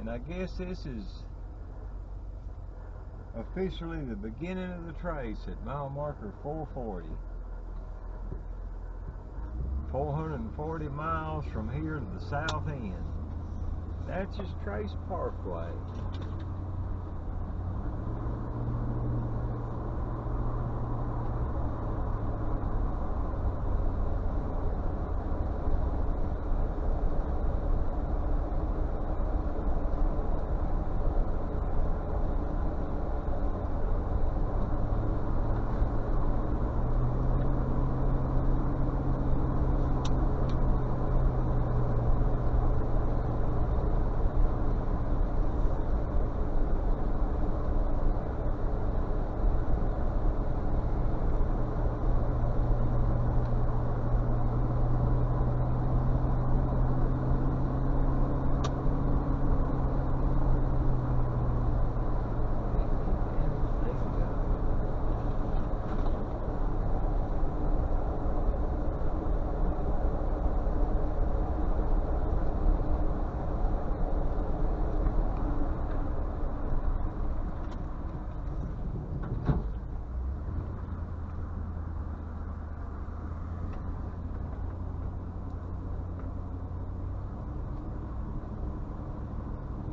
And I guess this is officially the beginning of the trace at mile marker 440. 440 miles from here to the south end. Natchez Trace Parkway.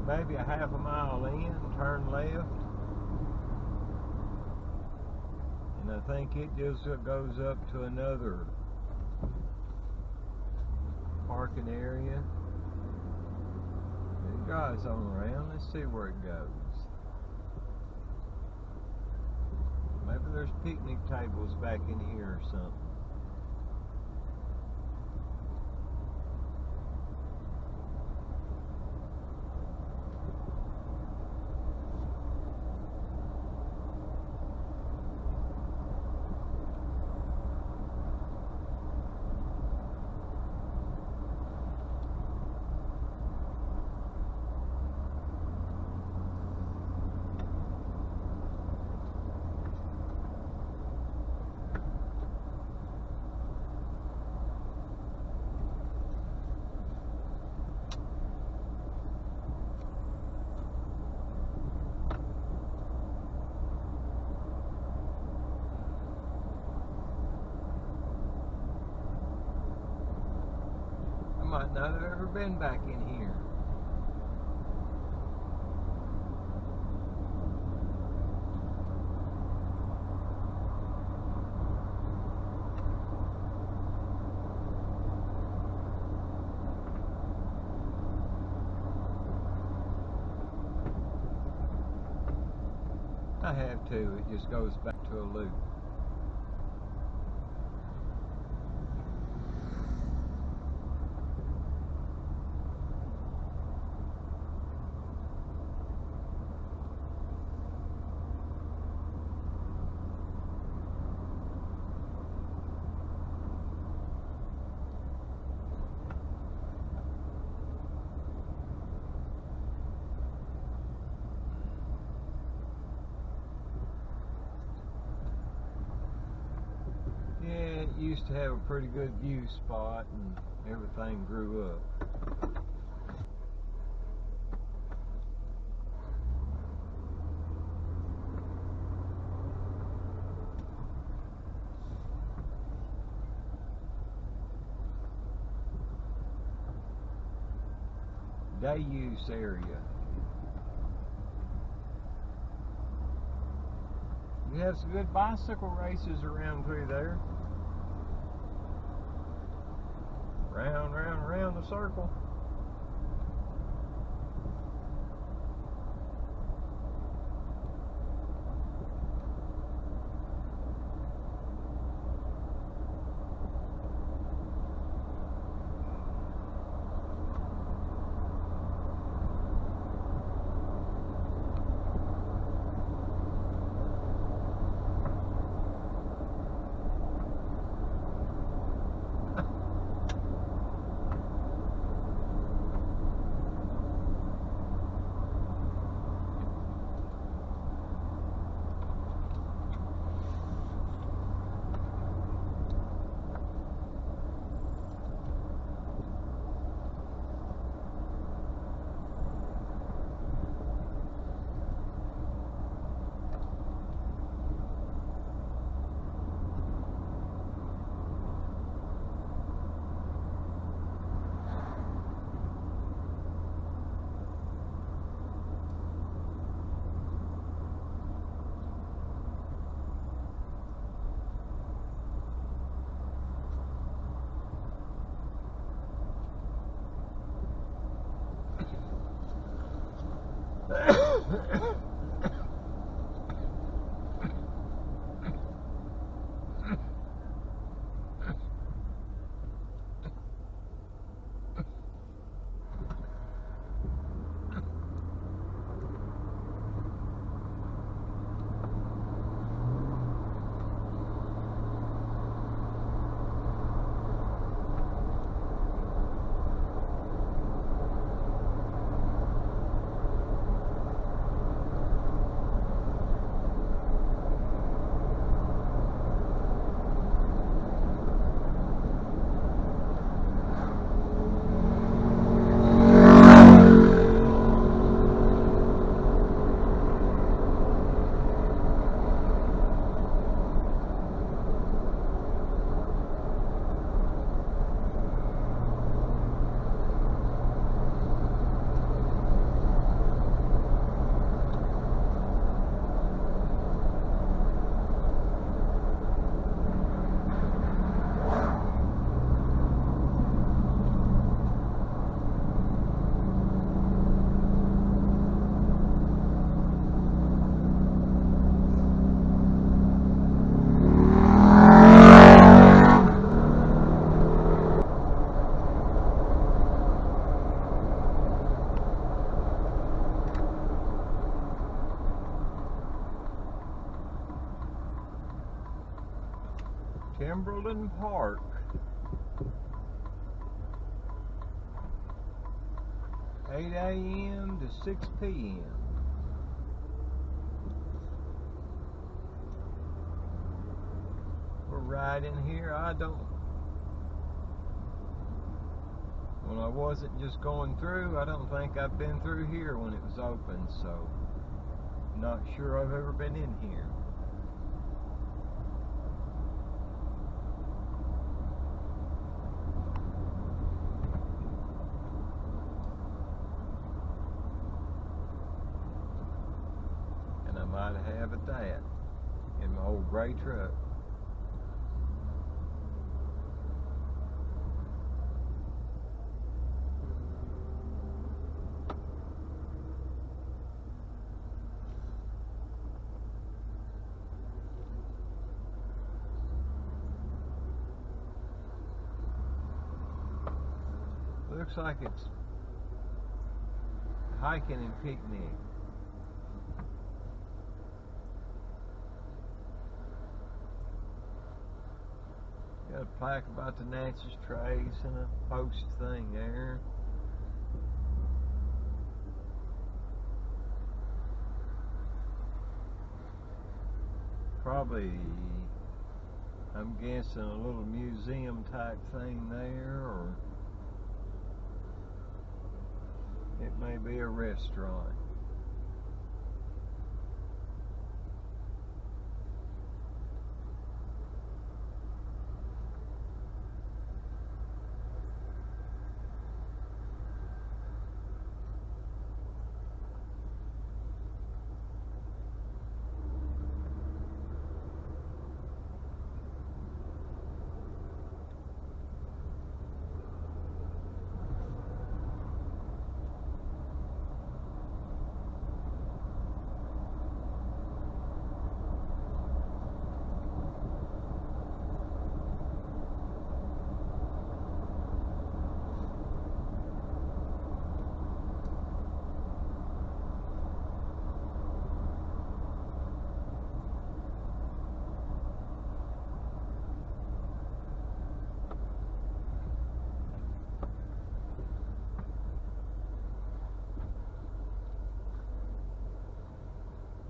Maybe a half a mile in, turn left, and I think it just goes up to another parking area. It drives on around. Let's see where it goes. Maybe there's picnic tables back in here or something. I might not have ever been back in here. I have to. It just goes back to a loop. It used to have a pretty good view spot and everything grew up. Day use area. You have some good bicycle races around through there. Round, round, round the circle. Timberland Park. (8 a.m. to 6 p.m. We're right in here. When I wasn't just going through, I don't think I've been through here when it was open, so not sure I've ever been in here. And I might have at that in my old gray truck. Looks like it's hiking and picnic. Got a plaque about the Natchez Trace and a post thing there. Probably, I'm guessing, a little museum type thing there, or it may be a restaurant.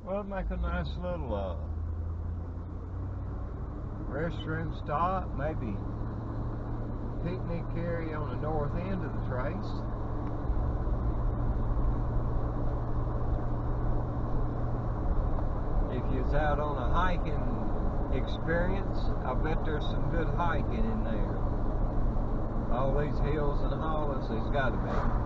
Well, it'd make a nice little restroom stop, maybe picnic area on the north end of the trace. If you're out on a hiking experience, I bet there's some good hiking in there. All these hills and hollows, there's got to be.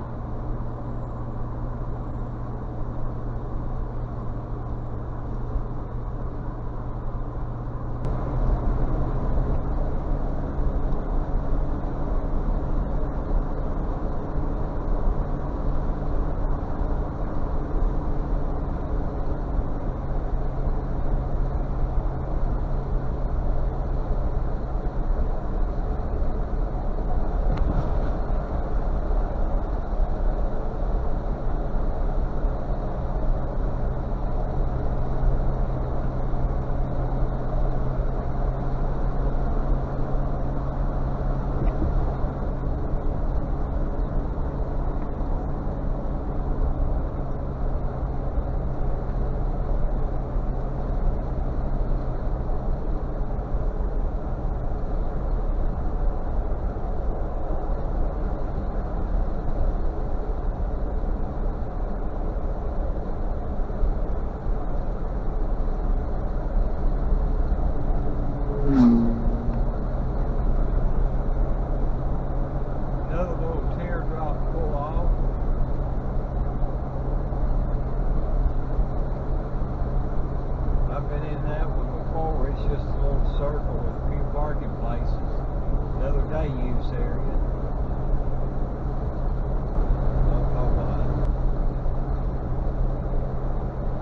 just a little circle with a few parking places. Another day use area. Don't know why.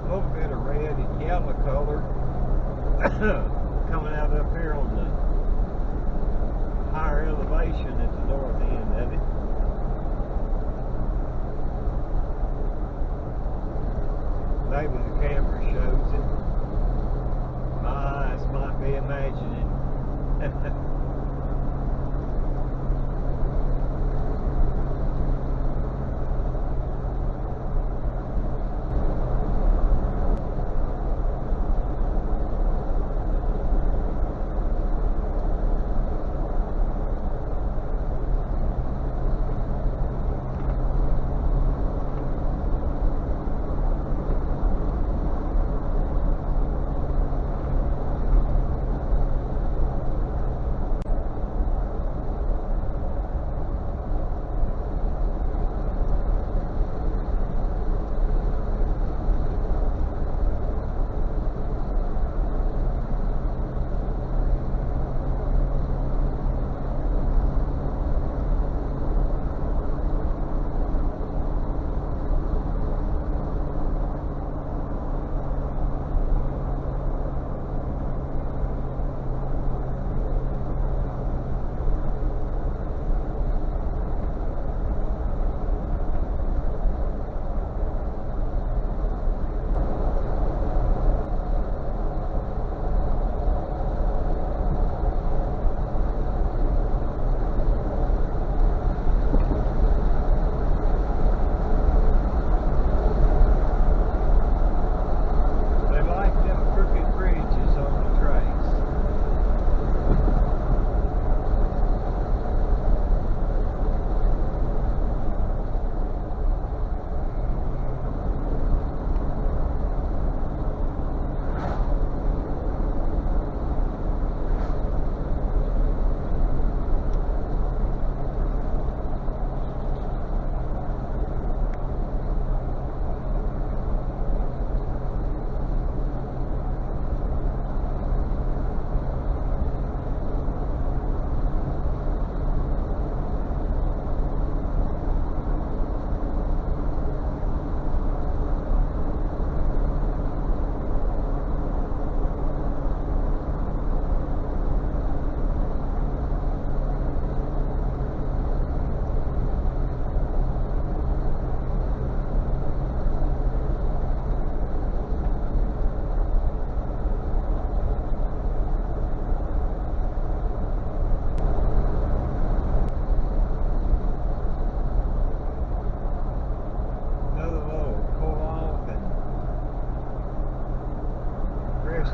A little bit of red and yellow color coming out up here on the higher elevation at the north end of it. Maybe the camera shows it. My eyes might be imagining.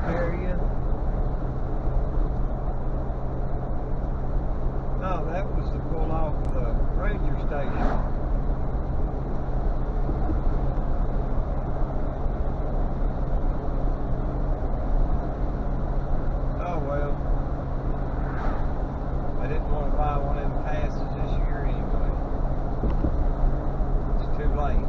Area. No, that was the pull off the ranger station. Oh well. I didn't want to buy one of them passes this year anyway. It's too late.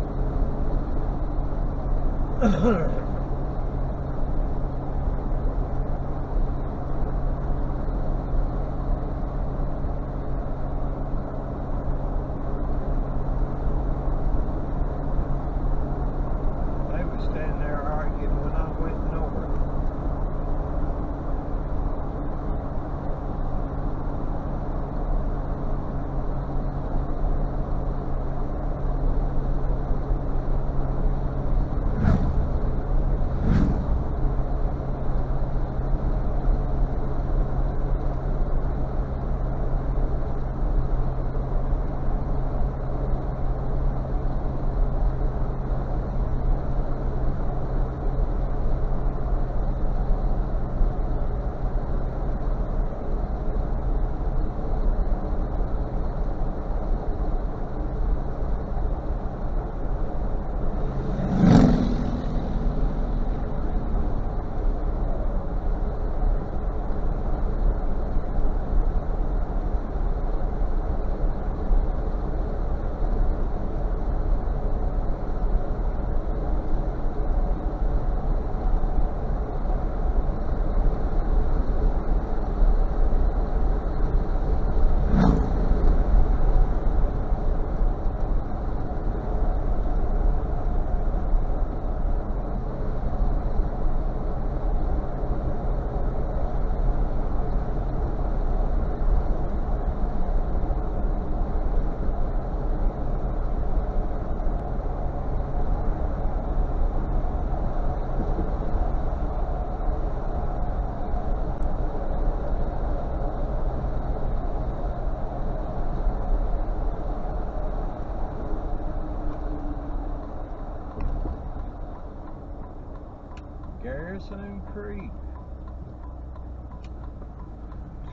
Harrison Creek.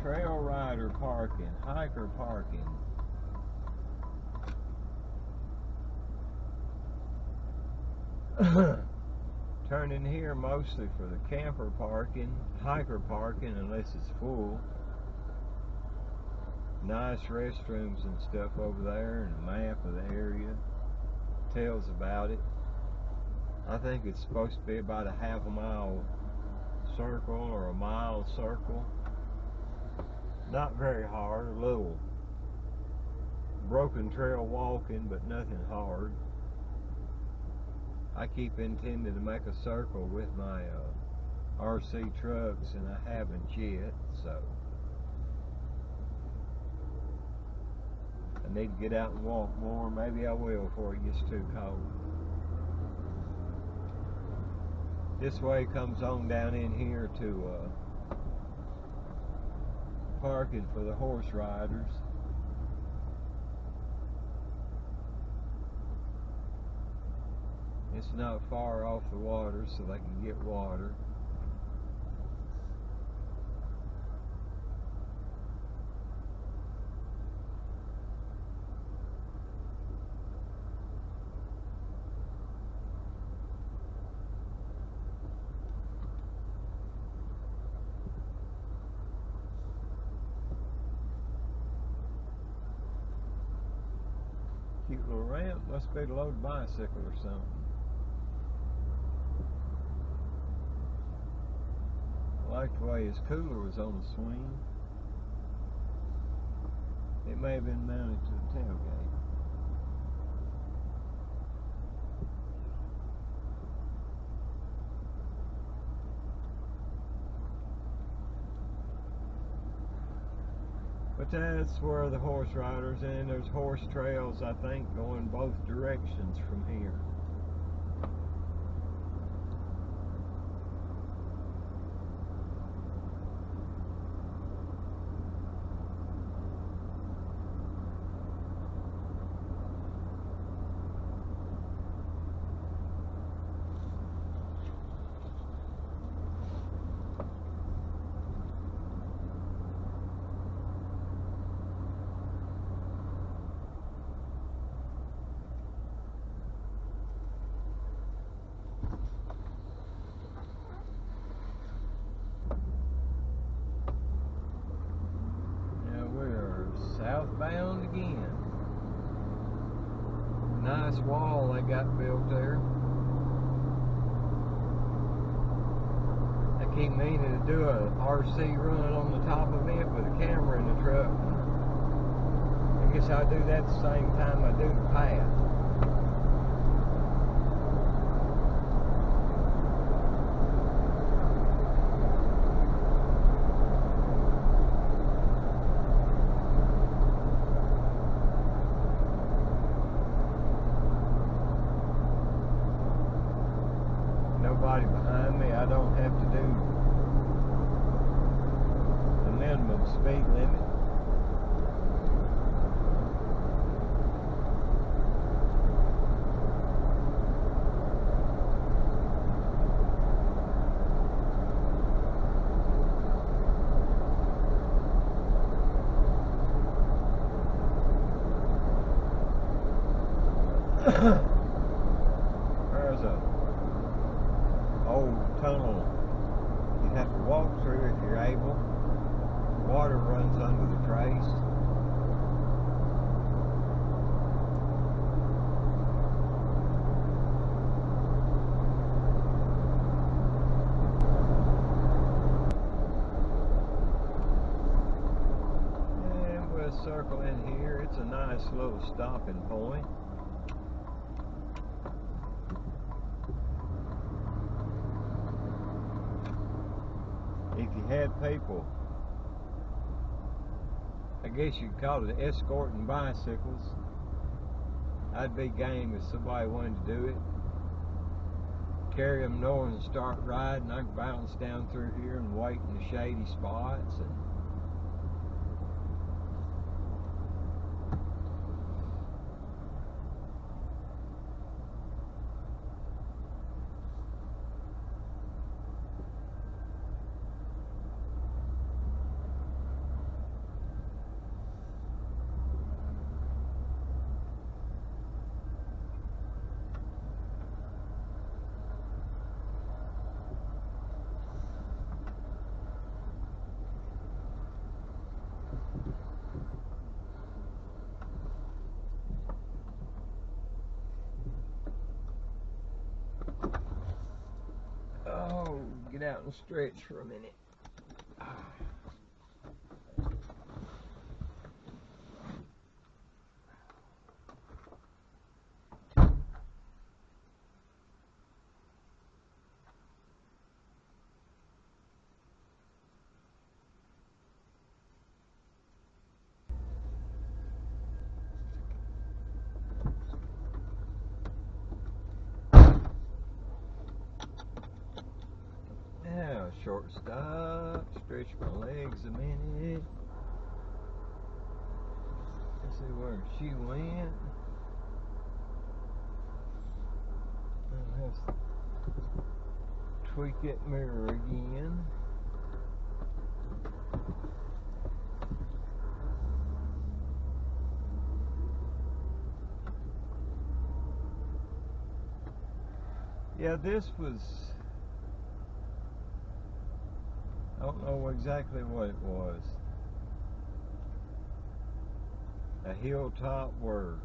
Trail rider parking, hiker parking. Turn in here mostly for the camper parking, hiker parking unless it's full. Nice restrooms and stuff over there, and a map of the area tells about it. I think it's supposed to be about a half a mile circle or a mile circle. Not very hard, a little broken trail walking, but nothing hard. I keep intending to make a circle with my RC trucks, and I haven't yet, so I need to get out and walk more. Maybe I will before it gets too cold. This way comes on down in here to parking for the horse riders. It's not far off the water, so they can get water. Cute little ramp, must be to load a bicycle or something. I like the way his cooler was on the swing. It may have been mounted to the tailgate. But that's where the horse riders, and there's horse trails, I think, going both directions from here. Southbound again. Nice wall they got built there. I keep meaning to do a RC run on the top of it with a camera in the truck. I guess I'll do that at the same time I do the path. Nobody behind me. I don't have to do the minimum speed limit. There's a old tunnel you have to walk through if you're able. Water runs under the trace. And we'll circle in here. It's a nice little stopping point. If you had people, I guess you'd call it escorting bicycles, I'd be game if somebody wanted to do it. Carry them north and start riding. I can bounce down through here and wait in the shady spots. Oh, get out and stretch for a minute. Now, short stop, stretch my legs a minute. Let's see where she went. I'll have to tweak that mirror again. Yeah, this was, I don't know exactly what it was. A hilltop where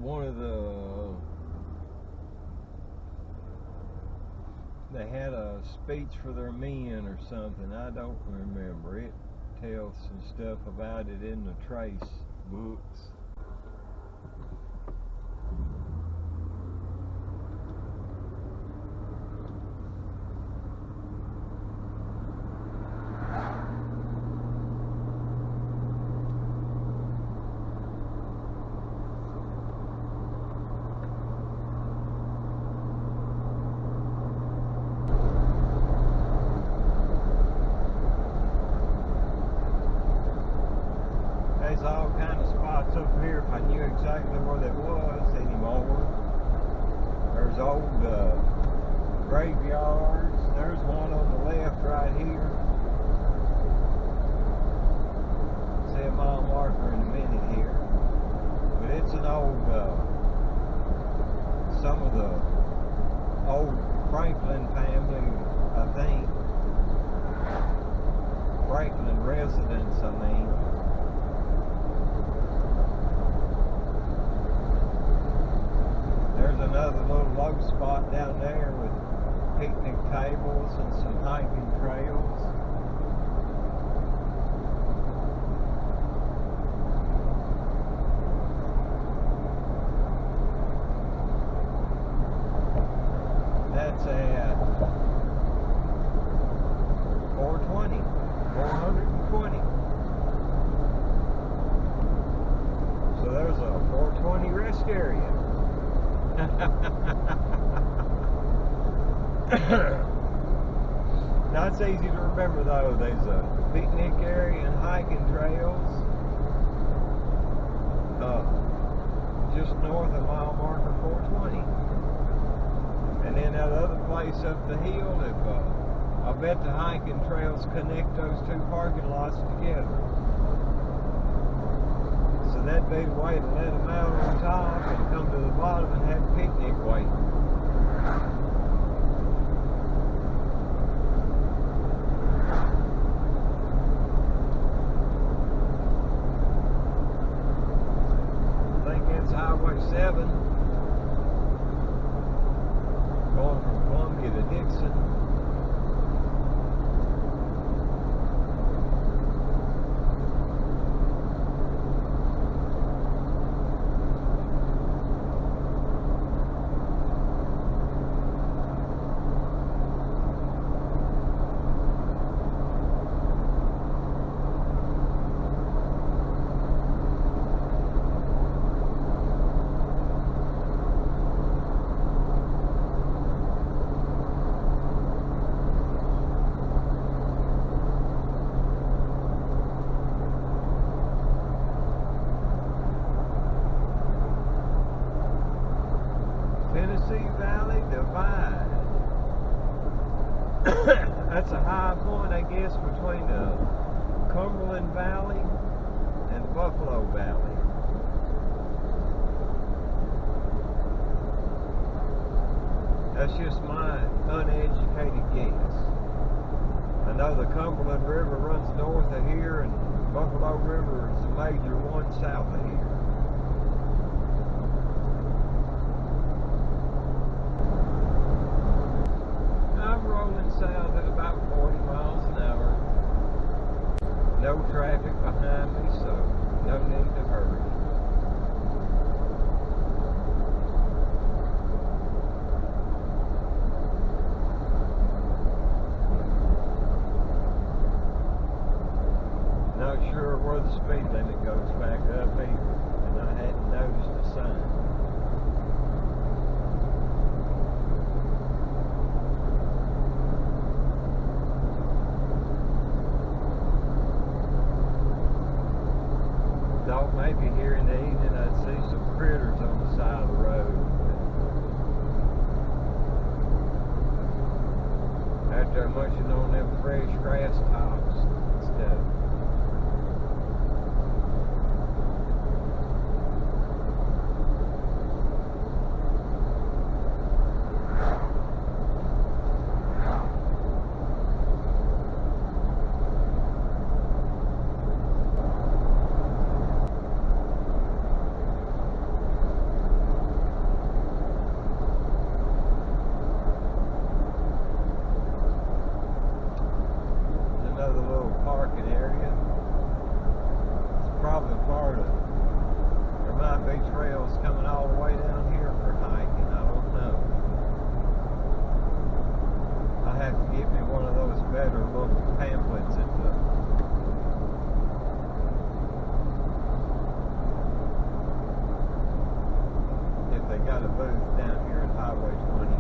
one of the, they had a speech for their men or something. I don't remember. It tells some stuff about it in the Trace books. There's all kind of spots up here if I knew exactly where that was anymore. There's old graveyards. There's one on the left right here. See a mile marker in a minute here. But it's an old, some of the old Franklin family, I think. Franklin residents, I mean. There's another little low spot down there with picnic tables and some hiking trails. That's at 420. So there's a 420 rest area. Now it's easy to remember though. There's a picnic area and hiking trails just north of mile marker 420, and then that other place up the hill. I bet the hiking trails connect those two parking lots together. So that'd be the way to let them out on top and come to the bottom and have a picnic waiting. I think that's Highway 7 going from Columbia to Dixon. Tennessee Valley Divide. That's a high point, I guess, between the Cumberland Valley and Buffalo Valley. That's just my uneducated guess. I know the Cumberland River runs north of here, and Buffalo River is the major one south of here. know the speed limit goes back up either, and I hadn't noticed a sign. Thought maybe here in the evening I'd see some critters on the side of the road. Out there munching on them fresh grass tops and stuff. Another little parking area. It's probably part of, there might be trails coming all the way down here for hiking, I don't know. I have to get me one of those better little pamphlets at if they got a booth down here at Highway 20.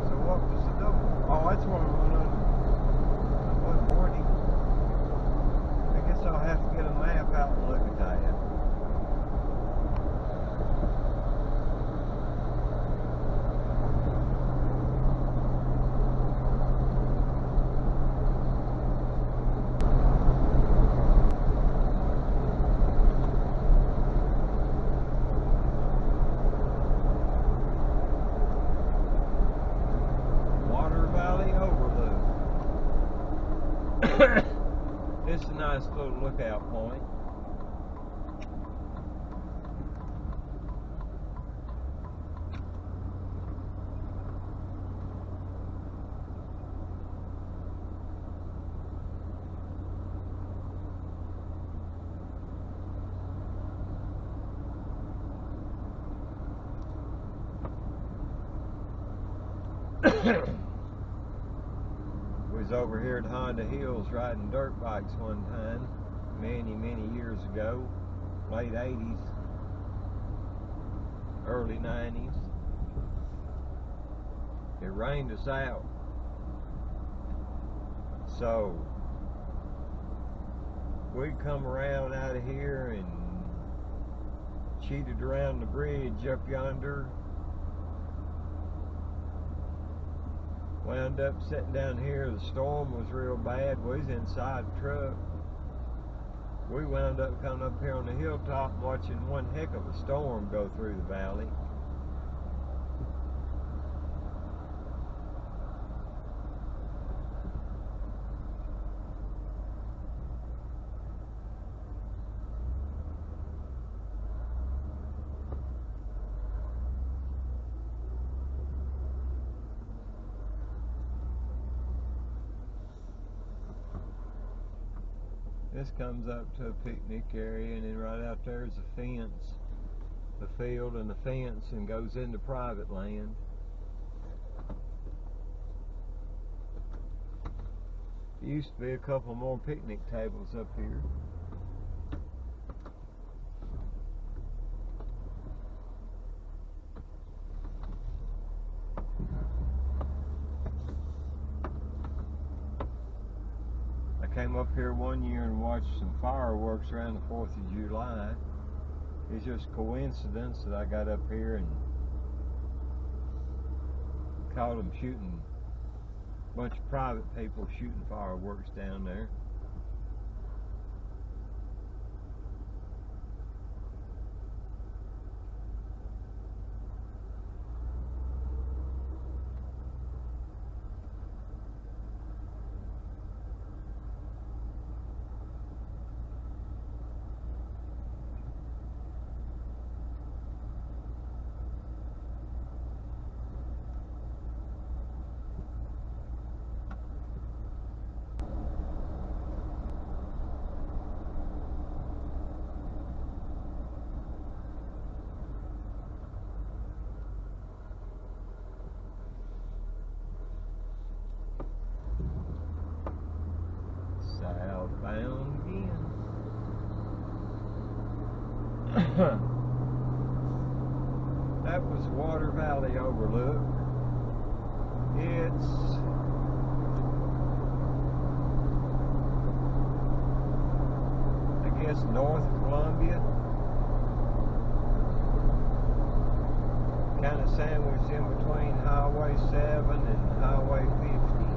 So what was the double? Oh, that's one on 140. I guess I'll have to get a map out and look at that. It's a nice little lookout point. Was over here at Honda Hills riding dirt bikes one time, many years ago, late 80s, early 90s. It rained us out, so we'd come around out of here and cheated around the bridge up yonder. Wound up sitting down here. The storm was real bad. We was inside the truck. We wound up coming up here on the hilltop and watching one heck of a storm go through the valley. This comes up to a picnic area, and then right out there is a fence, the field and the fence, and goes into private land. There used to be a couple more picnic tables up here. I came up here one year and watched some fireworks around the 4th of July. It's just coincidence that I got up here and caught them shooting, a bunch of private people shooting fireworks down there. Southbound again. That was Water Valley Overlook. It's I guess north of Columbia. Kind of sandwiched in between Highway 7 and Highway 50.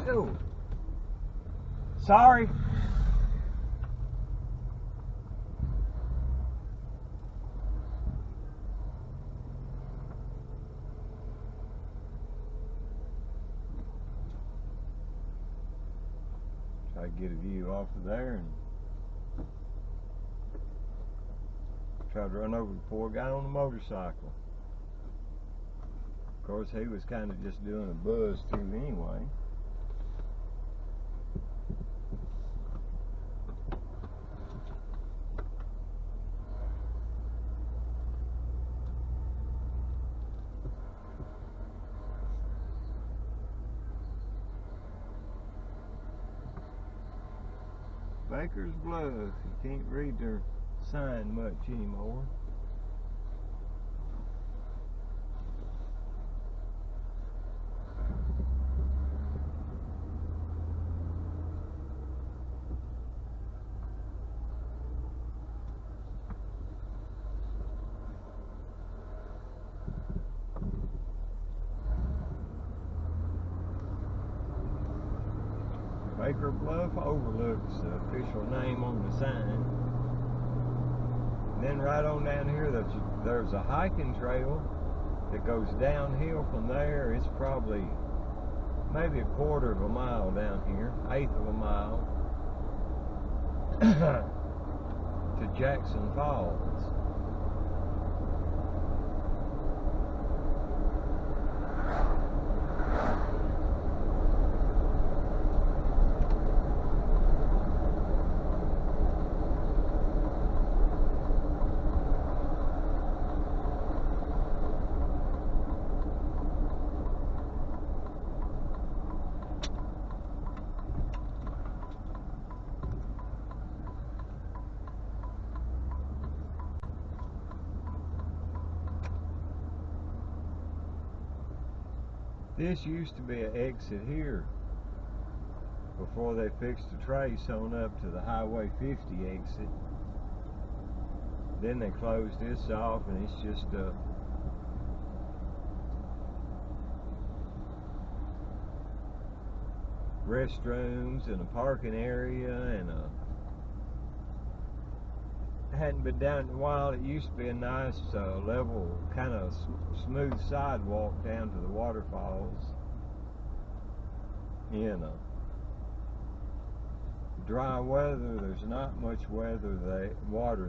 Ooh. Sorry. Try to get a view off of there and try to run over the poor guy on the motorcycle. Of course, he was kind of just doing a buzz too anyway. Baker's Bluff. You can't read their sign much anymore. Baker Bluff Overlook's the official name on the sign. And then right on down here, there's a hiking trail that goes downhill from there. It's probably maybe a quarter of a mile down here, eighth of a mile, to Jackson Falls. This used to be an exit here before they fixed the trace on up to the Highway 50 exit. Then they closed this off, and it's just restrooms and a parking area, and hadn't been down in a while. It used to be a nice level, kind of smooth sidewalk down to the waterfalls. In dry weather, there's not much water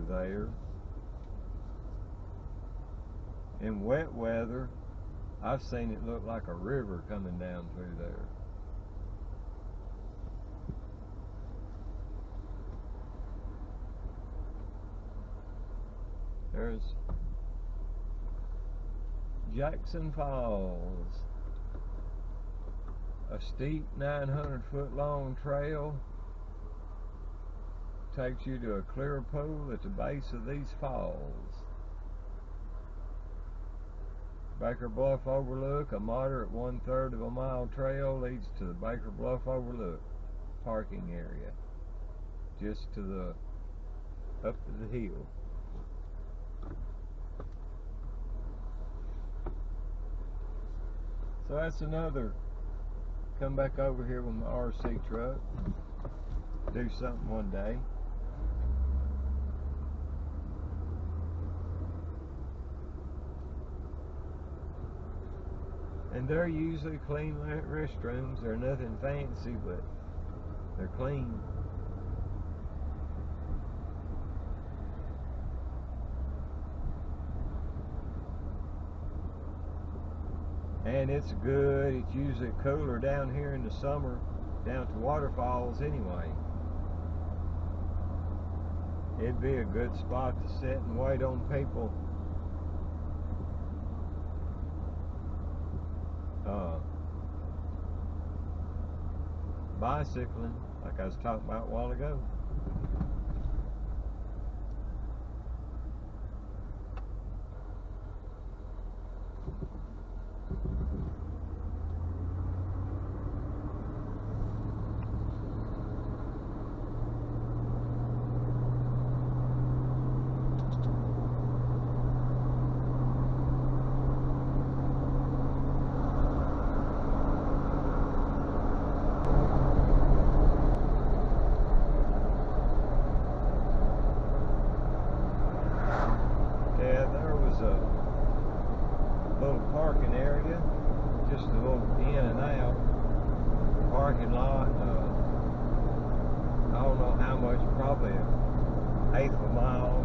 there. In wet weather, I've seen it look like a river coming down through there. There's Jackson Falls, a steep 900-foot long trail takes you to a clear pool at the base of these falls. Baker Bluff Overlook, a moderate 1/3 of a mile trail, leads to the Baker Bluff Overlook parking area, just to the up to the hill. So that's another, come back over here with my RC truck, do something one day. And they're usually clean restrooms. They're nothing fancy, but they're clean. And it's good. It's usually cooler down here in the summer, down to waterfalls anyway. It'd be a good spot to sit and wait on people. Bicycling, like I was talking about a while ago. Parking area, just a little in and out parking lot. I don't know how much, probably an eighth of a mile.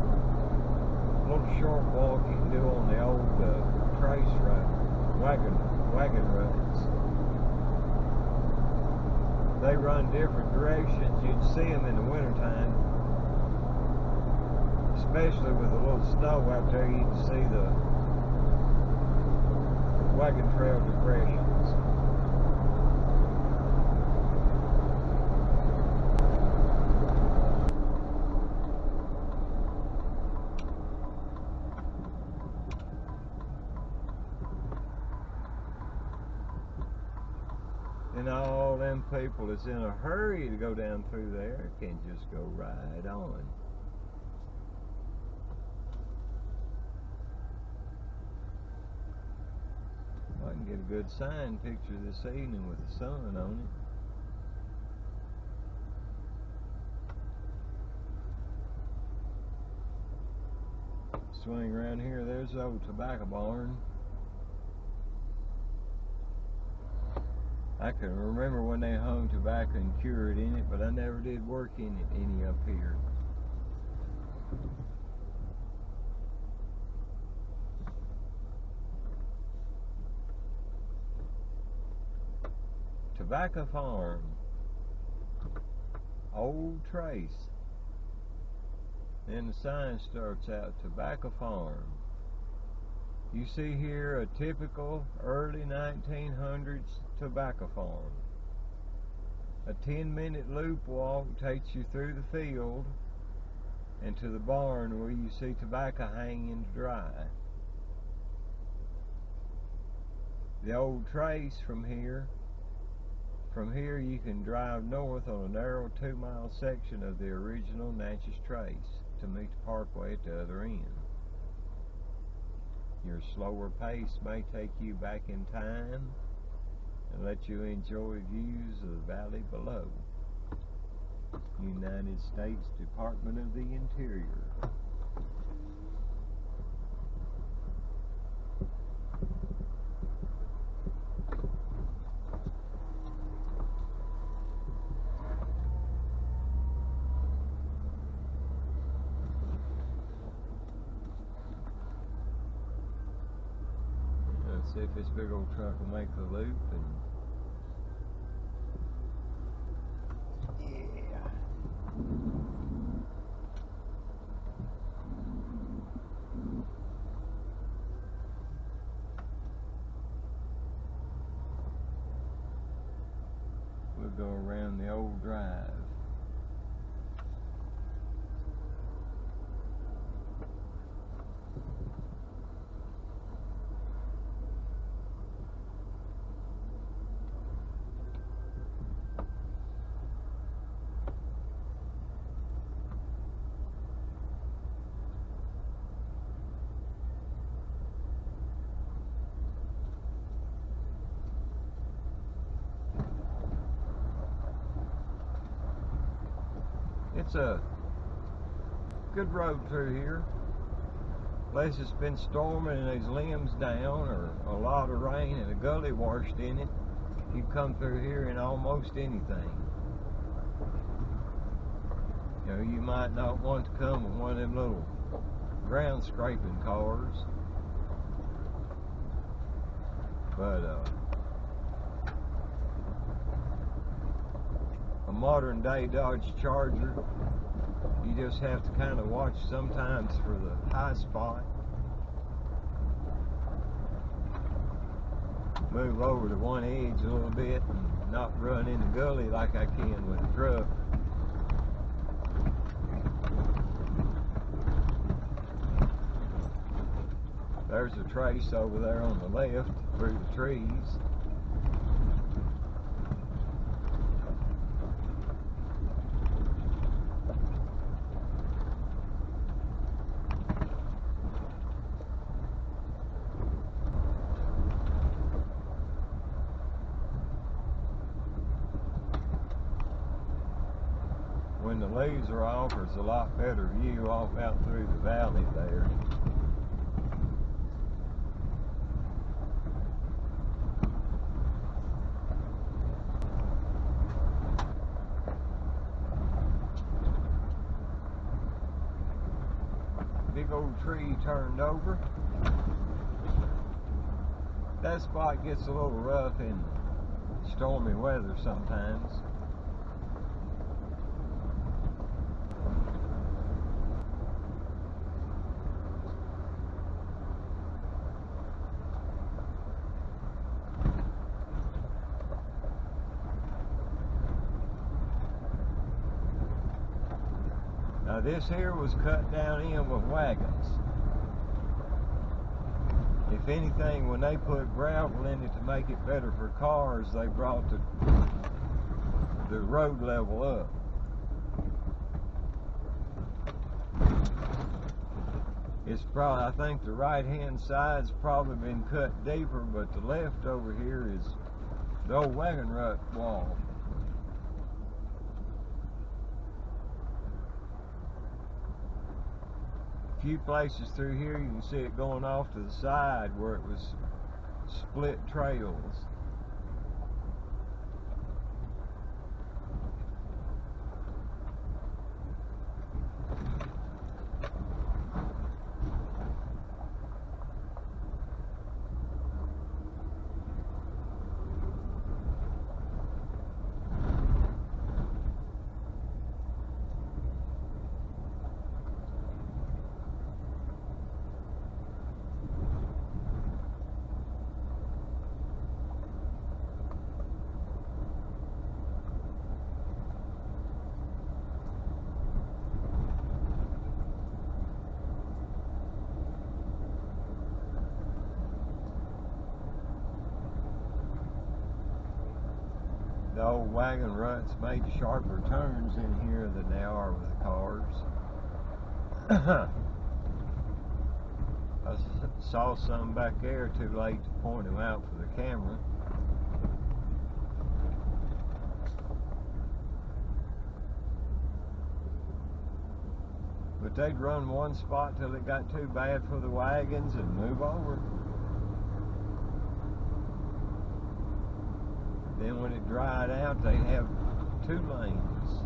A little short walk you can do on the old Trace road. wagon runs. They run different directions. You'd see them in the wintertime, especially with a little snow out there. You can see the wagon trail depressions. And all them people that's in a hurry to go down through there can just go right on. I can get a good sign picture this evening with the sun on it. Swing around here, there's the old tobacco barn. I can remember when they hung tobacco and cured in it, but I never did work in it any up here. Tobacco Farm, Old Trace. Then the sign starts out, Tobacco Farm. You see here a typical early 1900s tobacco farm. A 10-minute loop walk takes you through the field and to the barn where you see tobacco hanging to dry. The Old Trace from here you can drive north on a narrow 2-mile section of the original Natchez Trace to meet the parkway at the other end. Your slower pace may take you back in time and let you enjoy views of the valley below. United States Department of the Interior. See if this big old truck will make the loop, and yeah. We'll go around the old drive. It's a good road through here. Unless it's been storming and there's limbs down or a lot of rain and a gully washed in it, you come through here in almost anything. You know, you might not want to come with one of them little ground scraping cars, but a modern day Dodge Charger, you just have to kind of watch sometimes for the high spot. Move over to one edge a little bit and not run in the gully like I can with a truck. There's a trace over there on the left through the trees. When the leaves are off, there's a lot better view off out through the valley there. Big old tree turned over. That spot gets a little rough in stormy weather sometimes. Now this here was cut down in with wagons. If anything, when they put gravel in it to make it better for cars, they brought the road level up. It's probably, I think the right-hand side's probably been cut deeper, but the left over here is the old wagon rut wall. A few places through here you can see it going off to the side where it was split trails. The old wagon ruts made sharper turns in here than they are with the cars. I saw some back there, too late to point them out for the camera. But they'd run one spot till it got too bad for the wagons and move over. Then when it dried out, they'd have 2 lanes.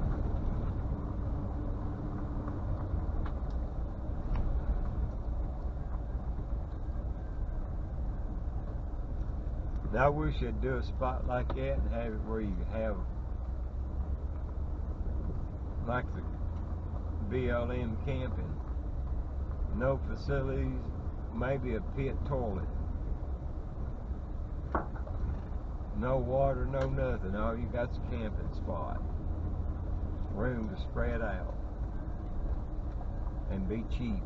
Now I wish I'd do a spot like that and have it where you could have like the BLM camping. No facilities, maybe a pit toilet. No water, no nothing. All you got's a camping spot. Room to spread out. And be cheap.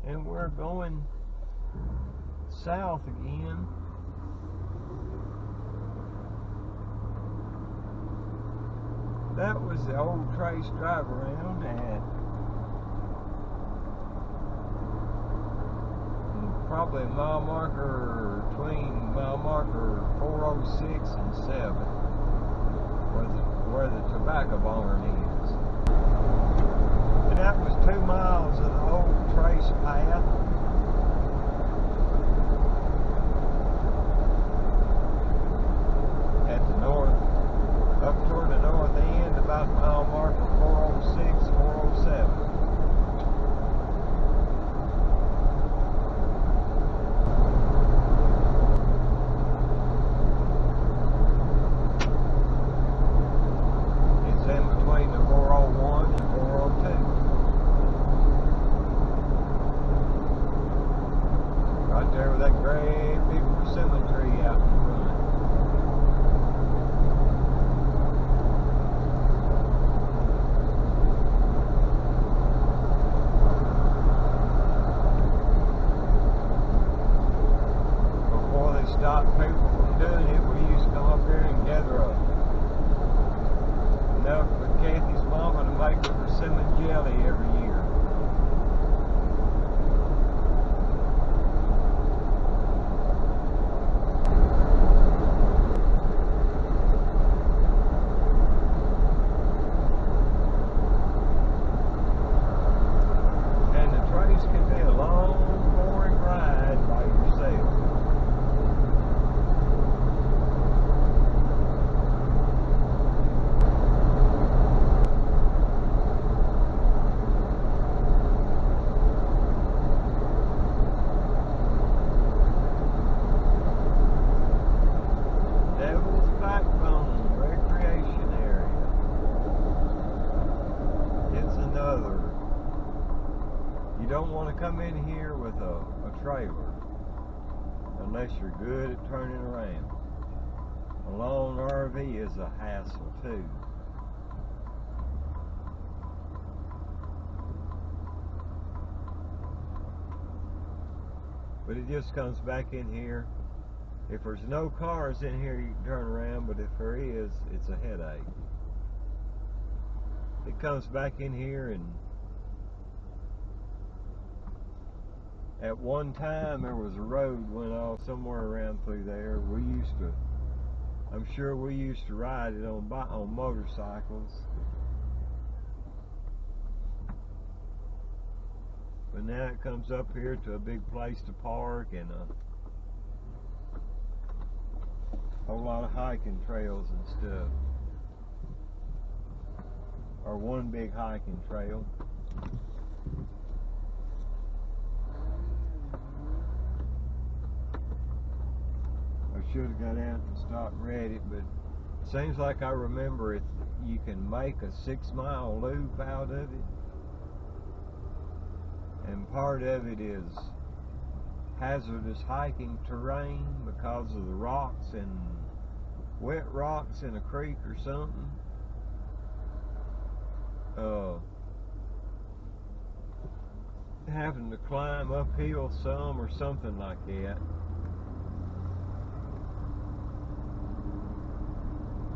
And we're going south again. That was the old Trace drive around, and probably mile marker, between mile marker 406 and 7, where the tobacco barn is. And that was 2 miles of the old Trace path. At the north, up toward the north end, about mile marker 406, 407. It's in between the 401 and 402. Right there with that great big persimmon tree out in front. Stop people from doing it, we used to come up here and gather up enough for Kathy's mama to make the persimmon jelly every year. And the Trace can be a long, boring ride by yourself. trailer unless you're good at turning around. A lone RV is a hassle too. But it just comes back in here. If there's no cars in here, you can turn around, but if there is, it's a headache. It comes back in here, and at one time there was a road went off somewhere around through there. I'm sure we used to ride it on motorcycles. But now it comes up here to a big place to park and a whole lot of hiking trails and stuff. Or one big hiking trail. I should have got out and stopped and read it, but it seems like I remember it. You can make a 6-mile loop out of it. And part of it is hazardous hiking terrain because of the rocks and wet rocks in a creek or something. Having to climb uphill some or something like that.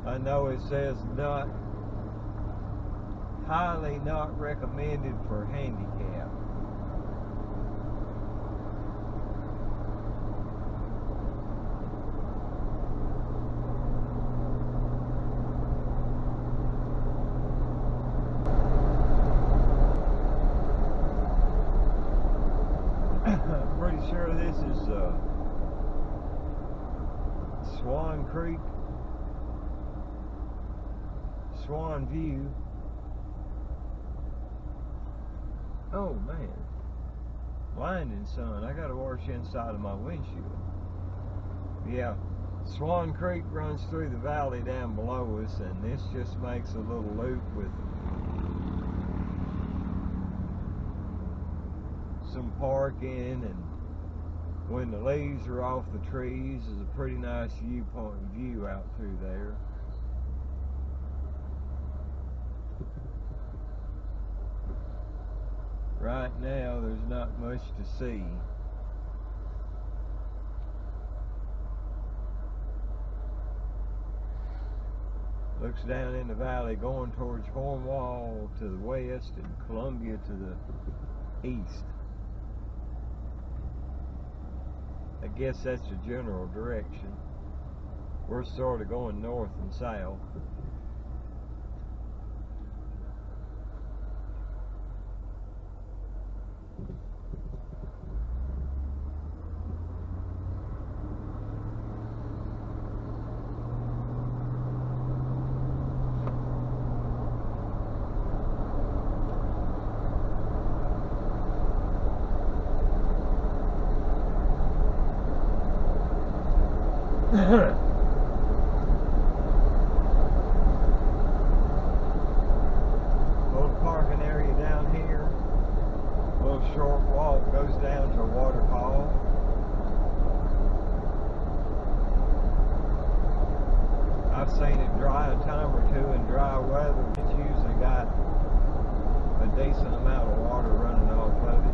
I know it says highly not recommended for handicap. I'm pretty sure this is Swan Creek, Swan View. Oh man, blinding sun. I gotta wash inside of my windshield. Yeah, Swan Creek runs through the valley down below us, and this just makes a little loop with some parking, and when the leaves are off the trees is a pretty nice view out through there. Right now there's not much to see. Looks down in the valley going towards Cornwall to the west and Columbia to the east. I guess that's the general direction. We're sort of going north and south. Little parking area down here. A little short walk goes down to a waterfall. I've seen it dry a time or two in dry weather. It's usually got a decent amount of water running off of it.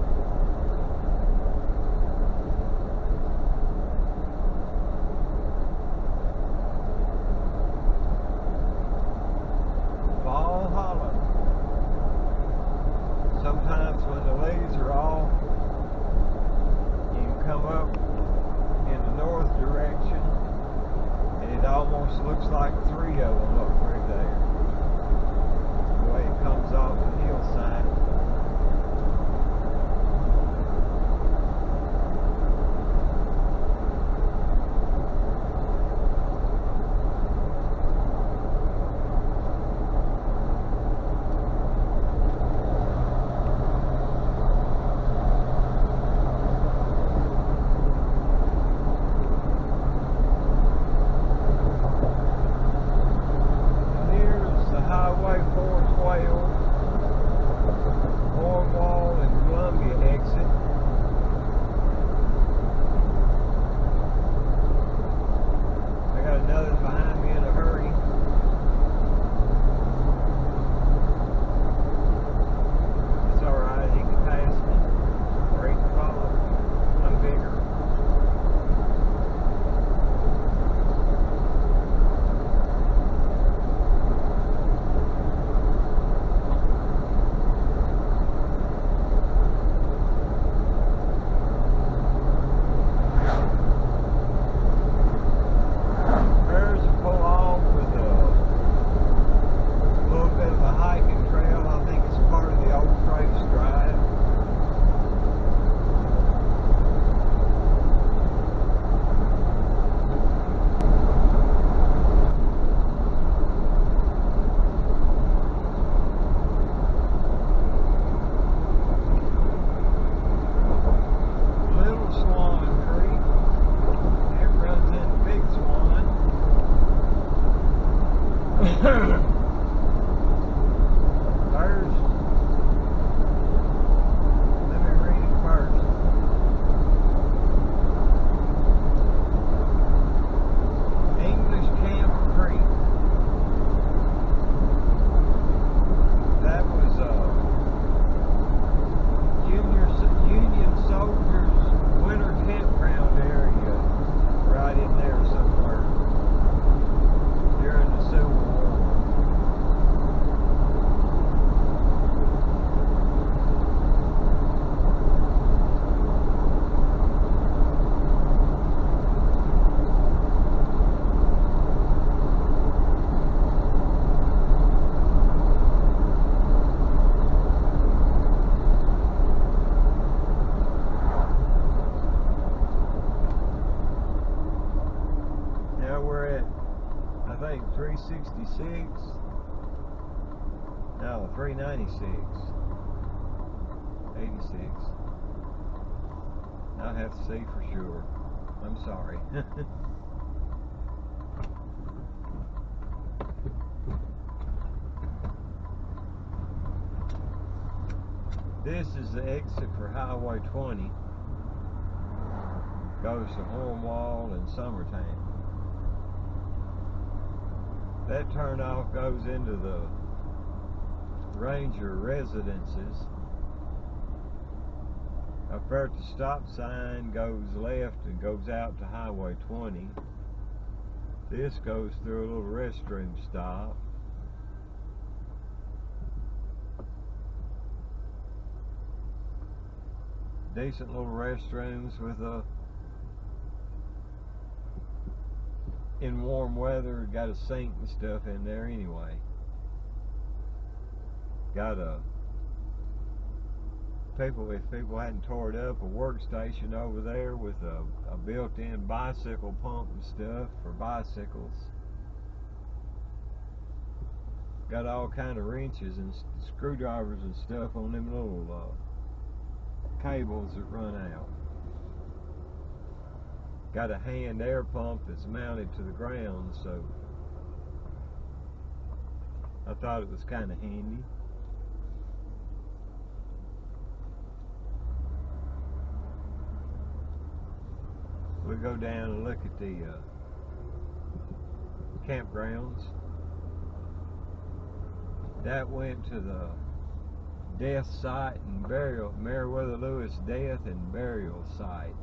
Sometimes when the leaves are off, you can come up in the north direction and it almost looks like 3 of them up right there. The way it comes off the hillside. Highway 412. 366. No, 396. 86. I'll have to see for sure. I'm sorry. This is the exit for Highway 20. Goes to Hornwall and Summertown. That turnoff goes into the Ranger residences. Up there at the stop sign goes left and goes out to Highway 20. This goes through a little restroom stop. Decent little restrooms with a, in warm weather, got a sink and stuff in there anyway. Got a, if people hadn't tore it up, a workstation over there with a built-in bicycle pump and stuff for bicycles. Got all kind of wrenches and screwdrivers and stuff on them little cables that run out. Got a hand air pump that's mounted to the ground, so I thought it was kind of handy. We'll go down and look at the campgrounds. That went to the death site and burial, Meriwether Lewis death and burial site.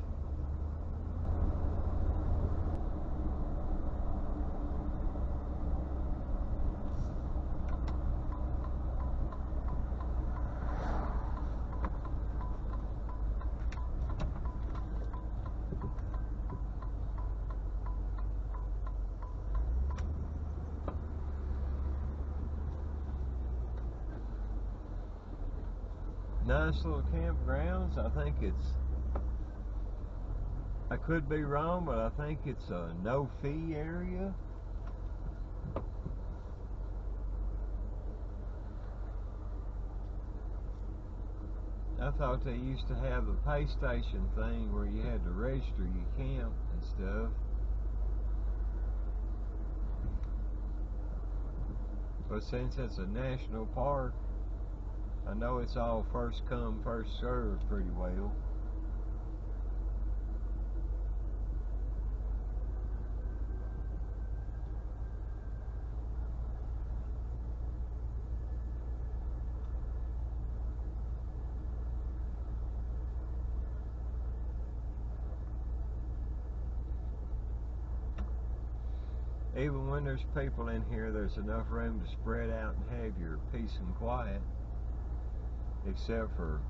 Nice little campgrounds. I think it's, I could be wrong, but I think it's a no-fee area. I thought they used to have the pay station thing where you had to register your camp and stuff. But since it's a national park, I know it's all first come, first served pretty well. Even when there's people in here, there's enough room to spread out and have your peace and quiet. Except for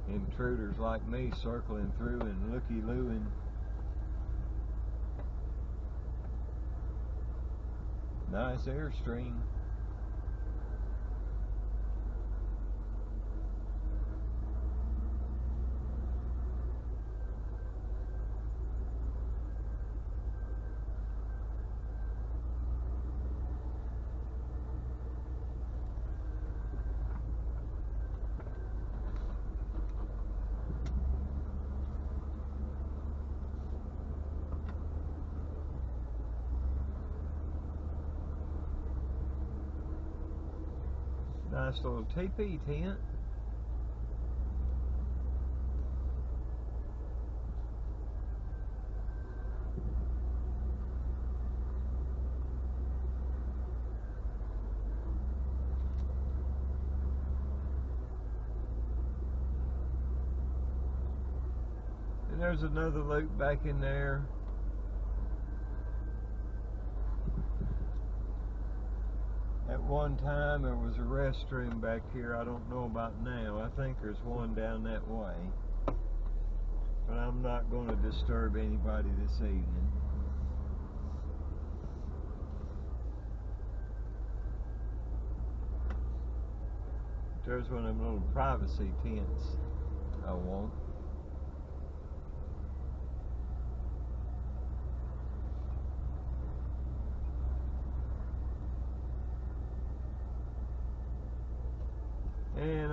intruders like me circling through and looky-looing. Nice airstream. Nice little teepee tent. And there's another loop back in there. At one time there was a restroom back here. I don't know about now. I think there's one down that way. But I'm not going to disturb anybody this evening. There's one of them little privacy tents I want.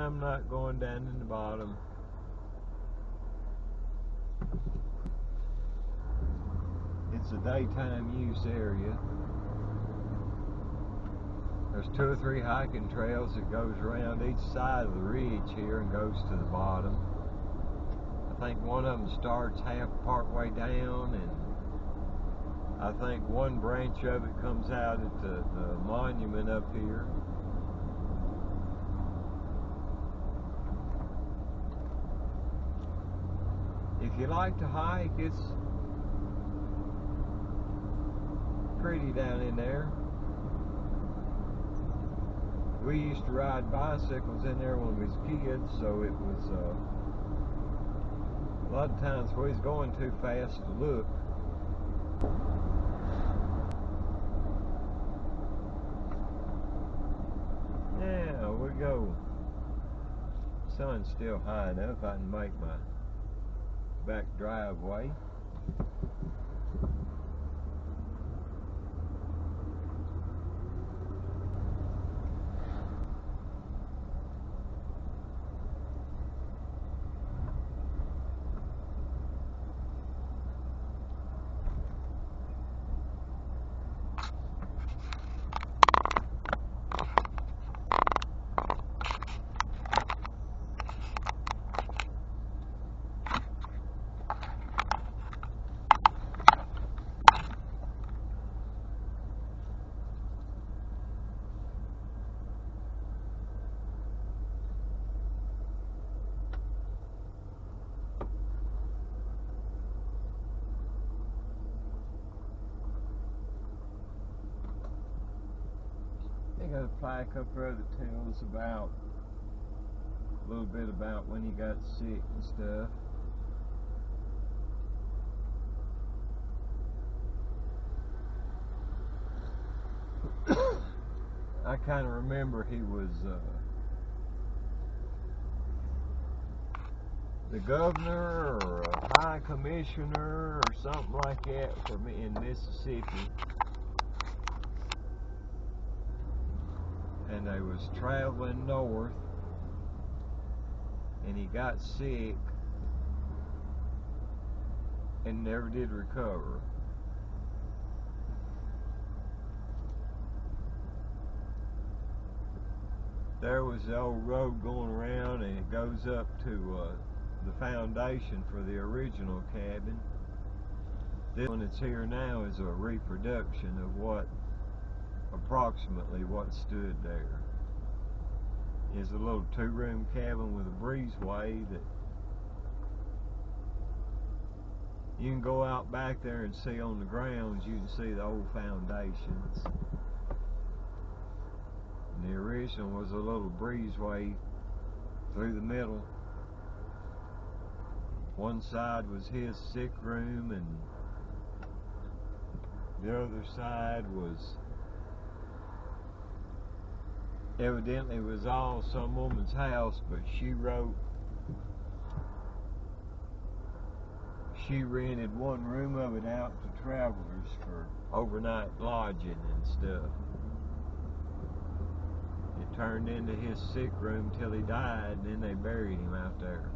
I'm not going down in the bottom. It's a daytime use area. There's 2 or 3 hiking trails that goes around each side of the ridge here and goes to the bottom. I think one of them starts part way down, and I think one branch of it comes out at the monument up here. If you like to hike, it's pretty down in there. We used to ride bicycles in there when we was kids, so it was a lot of times we was going too fast to look. Yeah, we go. Sun's still high enough I can make my back driveway. They got a plaque up there that tells about a little bit about when he got sick and stuff. I kind of remember he was the governor or a high commissioner or something like that for me in Mississippi. And they was traveling north, and he got sick and never did recover. There was the old road going around, and it goes up to the foundation for the original cabin. This one that's here now is a reproduction of approximately what stood there. Is a little 2-room cabin with a breezeway that you can go out back there and see on the grounds. You can see the old foundations. And the original was a little breezeway through the middle. One side was his sick room, and the other side was evidently was all some woman's house, but she rented one room of it out to travelers for overnight lodging and stuff. It turned into his sick room till he died, and then they buried him out there.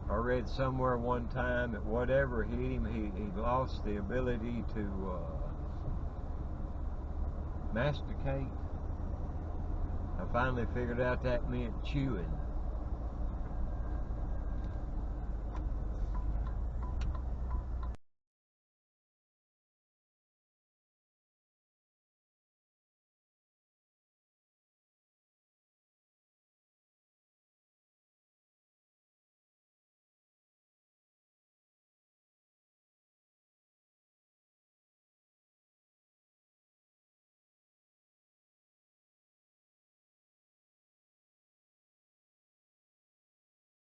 I read somewhere one time that whatever hit him, he lost the ability to masticate. I finally figured out that meant chewing.